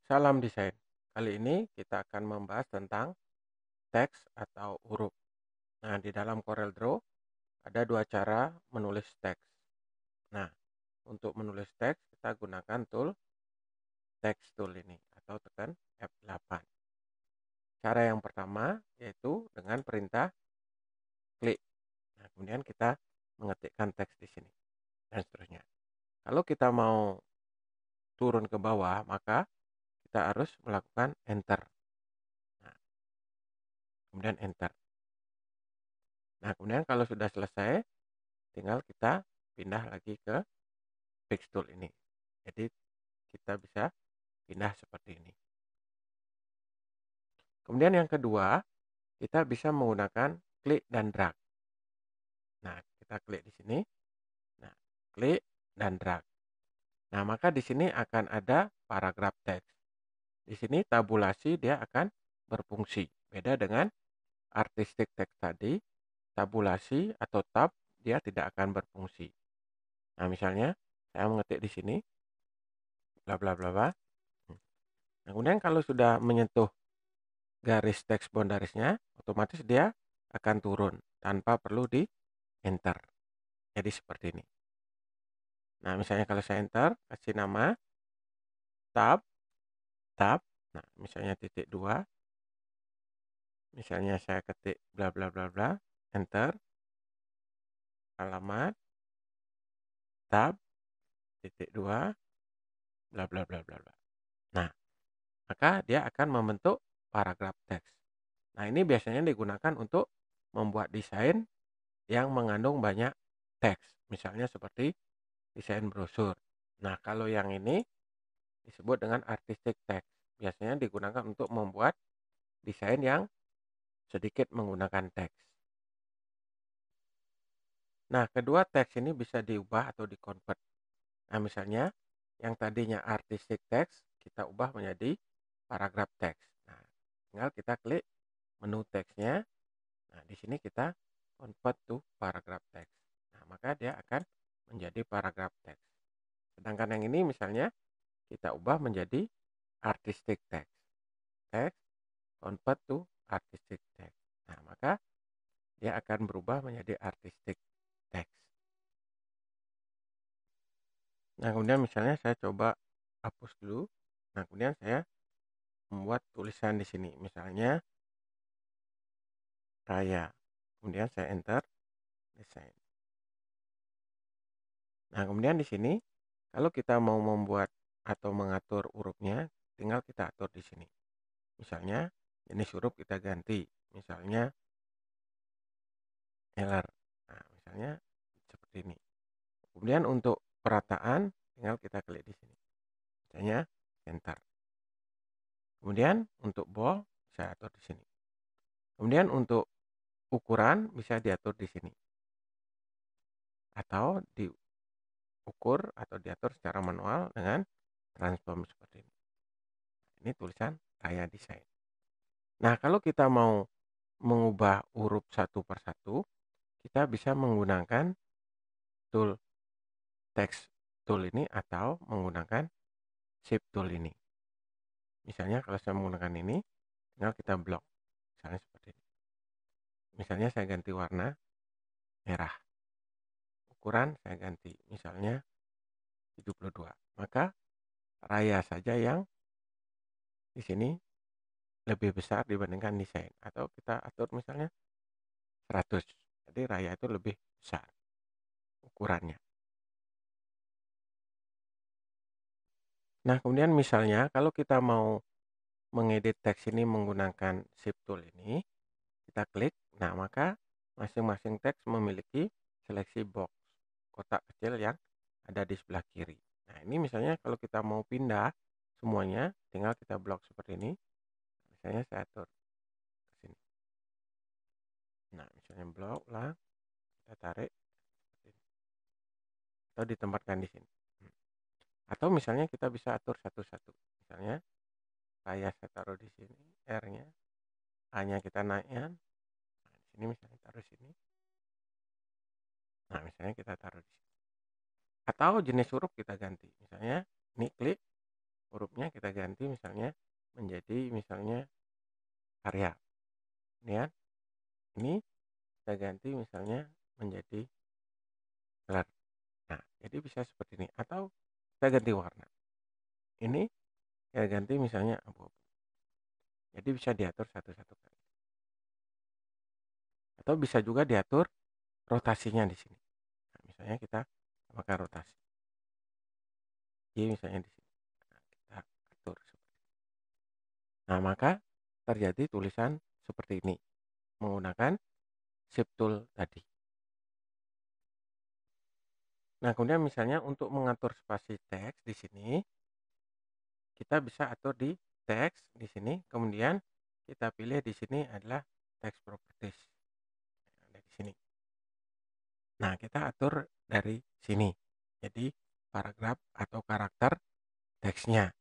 Salam desain. Kali ini kita akan membahas tentang teks atau huruf. Nah, di dalam CorelDRAW ada dua cara menulis teks. Nah, untuk menulis teks kita gunakan tool text tool ini atau tekan F8. Cara yang pertama yaitu dengan perintah klik. Nah, kemudian kita mengetikkan teks di sini dan seterusnya. Kalau kita mau turun ke bawah, maka kita harus melakukan enter. Nah, kemudian enter. Nah, kemudian kalau sudah selesai, tinggal kita pindah lagi ke fix tool ini. Jadi kita bisa pindah seperti ini. Kemudian yang kedua, kita bisa menggunakan klik dan drag. Nah, kita klik di sini. Nah, klik dan drag. Nah, maka di sini akan ada paragraf teks. Di sini tabulasi dia akan berfungsi. Beda dengan artistic text tadi, tabulasi atau tab dia tidak akan berfungsi. Nah, misalnya saya mengetik di sini bla bla bla bla. Nah, kemudian kalau sudah menyentuh garis teks boundaries-nya, otomatis dia akan turun tanpa perlu di enter. Jadi seperti ini. Nah, misalnya kalau saya enter, kasih nama tab, tab. Nah, misalnya titik 2. Misalnya saya ketik bla bla bla bla, enter. Alamat, tab, titik 2, bla bla bla bla bla. Nah, maka dia akan membentuk paragraf teks. Nah, ini biasanya digunakan untuk membuat desain yang mengandung banyak teks. Misalnya seperti desain brosur. Nah, kalau yang ini disebut dengan artistic text. Biasanya digunakan untuk membuat desain yang sedikit menggunakan teks. Nah, kedua teks ini bisa diubah atau dikonvert. Nah, misalnya yang tadinya artistic text, kita ubah menjadi paragraf teks. Nah, tinggal kita klik menu teksnya. Nah, di sini kita convert to paragraph text. Nah, maka dia akan menjadi paragraf teks. Sedangkan yang ini misalnya kita ubah menjadi artistic text. Text convert to artistic text. Nah, maka dia akan berubah menjadi artistic text. Nah, kemudian misalnya saya coba hapus dulu. Nah, kemudian saya membuat tulisan di sini. Misalnya Raya. Kemudian saya enter desain. Nah, kemudian di sini kalau kita mau membuat atau mengatur hurufnya, tinggal kita atur di sini. Misalnya jenis huruf kita ganti. Misalnya L. Nah, misalnya seperti ini. Kemudian untuk perataan tinggal kita klik di sini. Misalnya center. Kemudian untuk bold bisa atur di sini. Kemudian untuk ukuran bisa diatur di sini. Atau diukur atau diatur secara manual dengan transform seperti ini. Ini tulisan Raya Desain. Nah, kalau kita mau mengubah huruf satu persatu, kita bisa menggunakan tool text tool ini atau menggunakan shape tool ini. Misalnya kalau saya menggunakan ini, tinggal kita blok. Misalnya seperti ini. Misalnya saya ganti warna merah. Ukuran saya ganti misalnya 72. Maka Raya saja yang di sini lebih besar dibandingkan desain. Atau kita atur misalnya 100. Jadi Raya itu lebih besar ukurannya. Nah, kemudian misalnya kalau kita mau mengedit teks ini menggunakan Shift Tool ini, kita klik. Nah, maka masing-masing teks memiliki seleksi box, kotak kecil yang ada di sebelah kiri. Nah, ini misalnya kalau kita mau pindah semuanya, tinggal kita blok seperti ini. Misalnya saya atur ke sini. Nah, misalnya blok lah, kita tarik seperti ini. Atau ditempatkan di sini. Atau misalnya kita bisa atur satu-satu. Misalnya saya taruh di sini, R-nya, A-nya kita naikkan. Nah, di sini misalnya taruh sini. Nah, misalnya kita taruh di sini. Atau jenis huruf kita ganti. Misalnya ini klik. hurufnya kita ganti misalnya menjadi misalnya Arya. Kemudian ini kita ganti misalnya menjadi color. Nah, jadi bisa seperti ini. Atau saya ganti warna. Ini saya ganti misalnya abu-abu. Jadi bisa diatur satu-satu kali. Atau bisa juga diatur rotasinya di sini. Nah, misalnya kita tambahkan rotasi. Jadi misalnya di sini. Nah, kita atur seperti ini. Nah, maka terjadi tulisan seperti ini menggunakan Shift Tool tadi. Nah, kemudian misalnya untuk mengatur spasi teks di sini, kita bisa atur di teks di sini, kemudian kita pilih di sini adalah text properties. Ada di sini. Nah, kita atur dari sini. Jadi, paragraf atau karakter teksnya.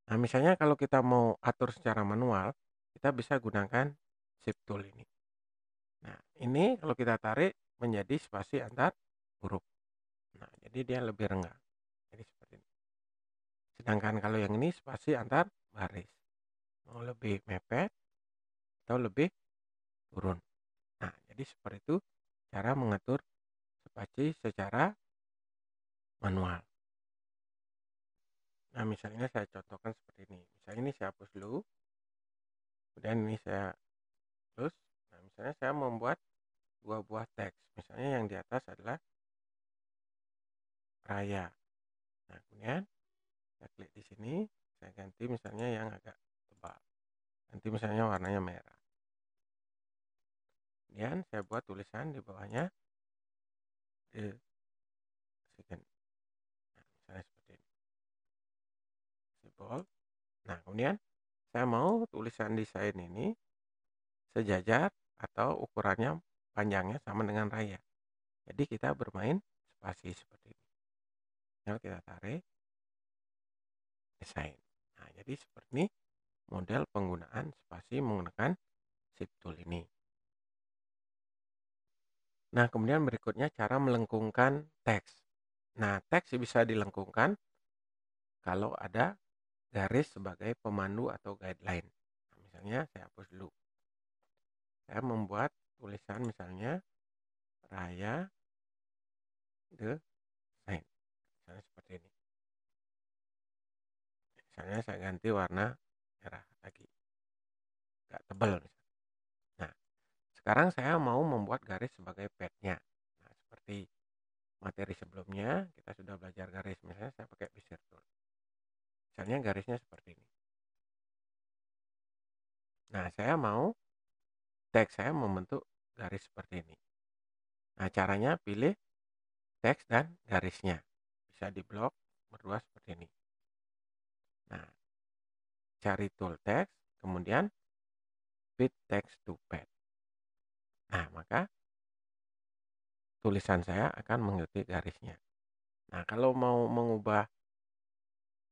Nah, misalnya kalau kita mau atur secara manual, kita bisa gunakan Shift Tool ini. Nah, ini kalau kita tarik menjadi spasi antar huruf. Nah, jadi dia lebih renggang. Jadi seperti ini. Sedangkan kalau yang ini spasi antar baris. Mau lebih mepet atau lebih turun. Nah, jadi seperti itu cara mengatur spasi secara manual. Nah, misalnya saya contohkan seperti ini. Misalnya ini saya hapus dulu. Kemudian ini saya terus. Nah, misalnya saya membuat dua buah teks. Misalnya yang di atas adalah Raya. Nah, kemudian saya klik di sini. Saya ganti misalnya yang agak tebal. Nanti misalnya warnanya merah. Kemudian saya buat tulisan di bawahnya. The second. Nah, misalnya seperti ini. Simple. Nah, kemudian saya mau tulisan desain ini sejajar atau ukurannya panjangnya sama dengan Raya. Jadi kita bermain spasi seperti ini. Tinggal kita tarik desain. Nah, jadi seperti ini model penggunaan spasi menggunakan Shift Tool ini. Nah, kemudian berikutnya cara melengkungkan teks. Nah, teks bisa dilengkungkan kalau ada garis sebagai pemandu atau guideline. Nah, misalnya saya hapus dulu. Saya membuat tulisan misalnya Raya the Sign. Misalnya seperti ini. Misalnya saya ganti warna merah lagi. Agak tebal. Nah, sekarang saya mau membuat garis sebagai padnya. Nah, seperti materi sebelumnya, kita sudah belajar garis. Misalnya saya pakai Bezier Tool. Misalnya garisnya seperti ini. Nah, saya mau teks saya membentuk garis seperti ini. Nah, caranya pilih teks dan garisnya. Bisa diblok berdua seperti ini. Nah, cari tool text, kemudian fit text to pad. Nah, maka tulisan saya akan mengikuti garisnya. Nah, kalau mau mengubah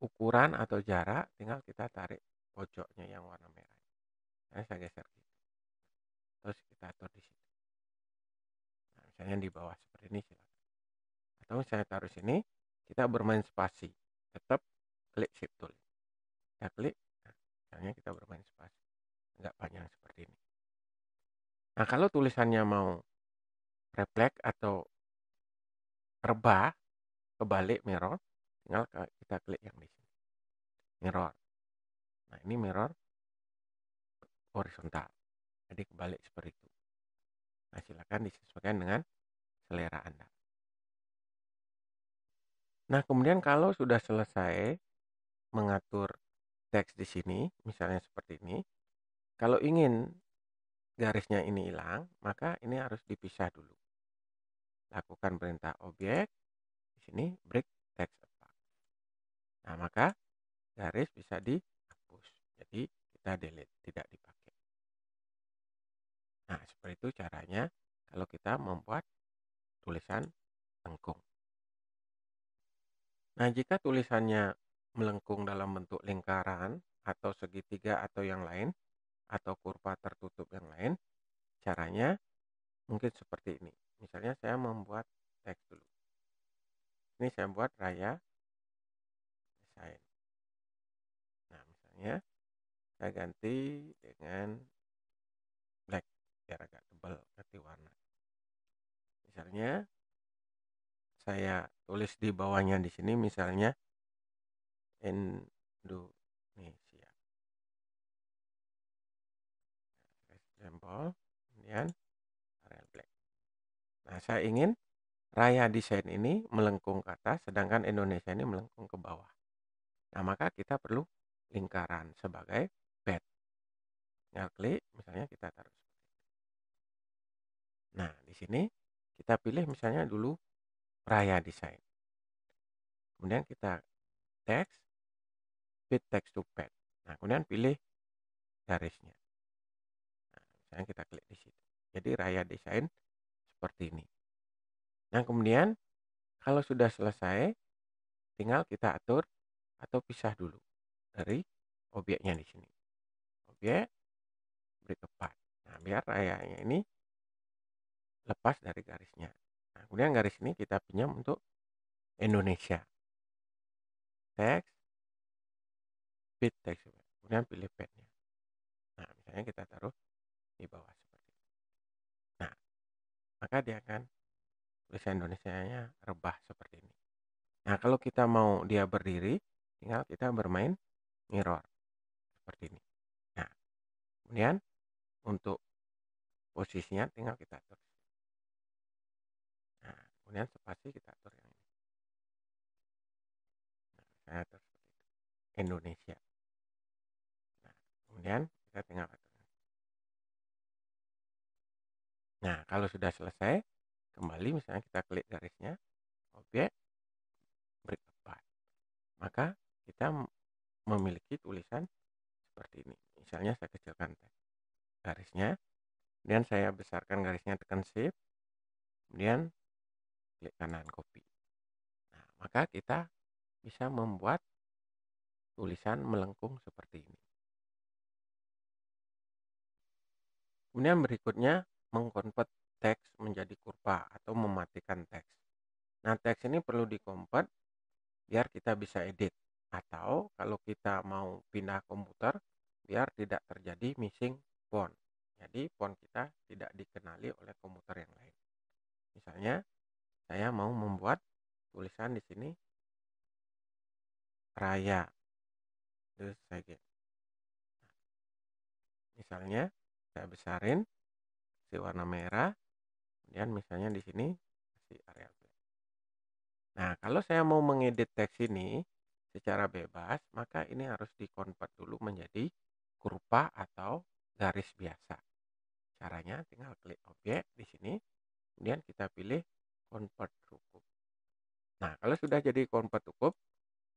ukuran atau jarak, tinggal kita tarik pojoknya yang warna merah. Nah, saya geser gitu. Terus kita atur di situ. Nah, misalnya di bawah seperti ini silakan. Atau saya taruh sini, kita bermain spasi. Tetap klik Shift Tool. Kita klik, nah, misalnya kita bermain spasi. Enggak panjang seperti ini. Nah, kalau tulisannya mau refleks atau rebah, kebalik mirror, tinggal kita klik yang di sini. Mirror. Nah, ini mirror horizontal. Jadi kebalik seperti itu. Nah, silakan disesuaikan dengan selera Anda. Nah, kemudian kalau sudah selesai mengatur teks di sini, misalnya seperti ini, kalau ingin garisnya ini hilang, maka ini harus dipisah dulu. Lakukan perintah objek, di sini break text apart. Nah, maka garis bisa dihapus. Jadi kita delete, tidak dipakai. Nah, seperti itu caranya kalau kita membuat tulisan lengkung. Nah, jika tulisannya melengkung dalam bentuk lingkaran atau segitiga atau yang lain, atau kurva tertutup yang lain, caranya mungkin seperti ini. Misalnya saya membuat teks dulu. Ini saya buat Raya Desain. Misalnya saya ganti dengan black biar agak tebal ganti warna. Misalnya saya tulis di bawahnya di sini misalnya Indonesia. Stempel, kemudian Arial Black. Nah, saya ingin Raya Desain ini melengkung ke atas, sedangkan Indonesia ini melengkung ke bawah. Nah, maka kita perlu lingkaran sebagai pad. Tinggal klik, misalnya kita taruh. Nah, di sini kita pilih misalnya dulu Raya Desain. Kemudian kita text, fit text to pad. Nah, kemudian pilih garisnya. Nah, misalnya kita klik di situ. Jadi Raya Desain seperti ini. Nah, kemudian kalau sudah selesai, tinggal kita atur atau pisah dulu dari objeknya di sini. Objek, beri tepat. Nah, biar rayanya ini lepas dari garisnya. Nah, kemudian garis ini kita pinjam untuk Indonesia. Teks, fit text. Kemudian pilih padnya. Nah, misalnya kita taruh di bawah seperti ini. Nah, maka dia akan tulisan Indonesianya rebah seperti ini. Nah, kalau kita mau dia berdiri, tinggal kita bermain mirror seperti ini. Nah, kemudian untuk posisinya tinggal kita atur. Nah, kemudian spasi kita atur yang ini. Nah, saya atur seperti itu. Indonesia. Nah, kemudian kita tinggal atur. Nah, kalau sudah selesai, kembali misalnya kita klik garisnya, objek, beri tepat. Maka kita memiliki tulisan seperti ini. Misalnya saya kecilkan garisnya, kemudian saya besarkan garisnya, tekan shift, kemudian klik kanan copy. Nah, maka kita bisa membuat tulisan melengkung seperti ini. Kemudian berikutnya mengkonvert teks menjadi kurva atau mematikan teks. Nah, teks ini perlu dikonvert biar kita bisa edit, atau kalau kita mau pindah komputer biar tidak terjadi missing font. Jadi font kita tidak dikenali oleh komputer yang lain. Misalnya saya mau membuat tulisan di sini Raya Desain. Misalnya saya besarin si warna merah, kemudian misalnya di sini si area black. Nah, kalau saya mau mengedit teks ini secara bebas, maka ini harus dikonvert dulu menjadi kurva atau garis biasa. Caranya tinggal klik objek di sini, kemudian kita pilih convert cukup. Nah, kalau sudah jadi convert cukup,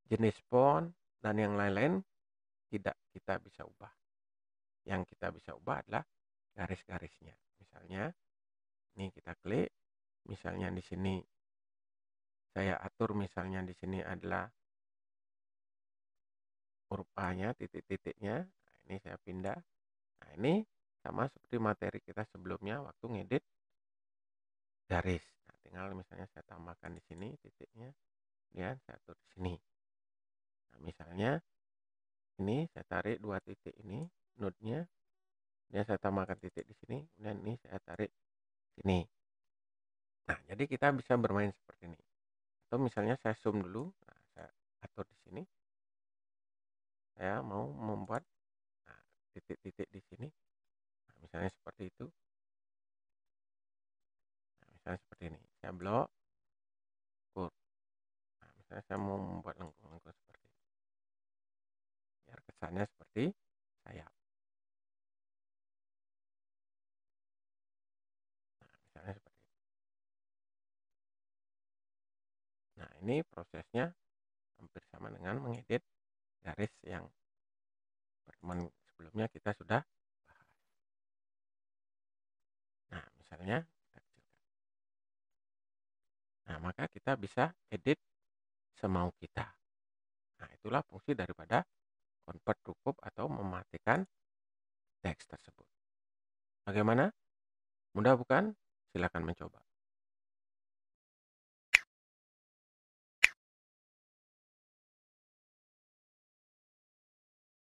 jenis font dan yang lain-lain tidak kita bisa ubah. Yang kita bisa ubah adalah garis-garisnya. Misalnya, ini kita klik, misalnya di sini saya atur, misalnya di sini adalah huruf A-nya, titik-titiknya. Nah, ini saya pindah. Nah, ini sama seperti materi kita sebelumnya waktu ngedit garis. Nah, tinggal misalnya saya tambahkan di sini titiknya, kemudian saya atur di sini. Nah, misalnya ini saya tarik dua titik ini, node-nya, kemudian saya tambahkan titik di sini, kemudian ini saya tarik sini. Nah, jadi kita bisa bermain seperti ini. Atau misalnya saya zoom dulu, nah, saya atur di sini. Saya mau membuat titik-titik di sini. Nah, misalnya seperti itu. Nah, misalnya seperti ini. Saya blok. Nah, misalnya saya mau membuat lengkung-lengkung seperti ini. Biar kesannya seperti sayap. Nah, misalnya seperti ini. Nah, ini prosesnya hampir sama dengan mengedit garis yang pertemuan sebelumnya kita sudah bahas. Nah, misalnya kita kecilkan. Nah, maka kita bisa edit semau kita. Nah, itulah fungsi daripada convert cukup atau mematikan teks tersebut. Bagaimana? Mudah bukan? Silakan mencoba.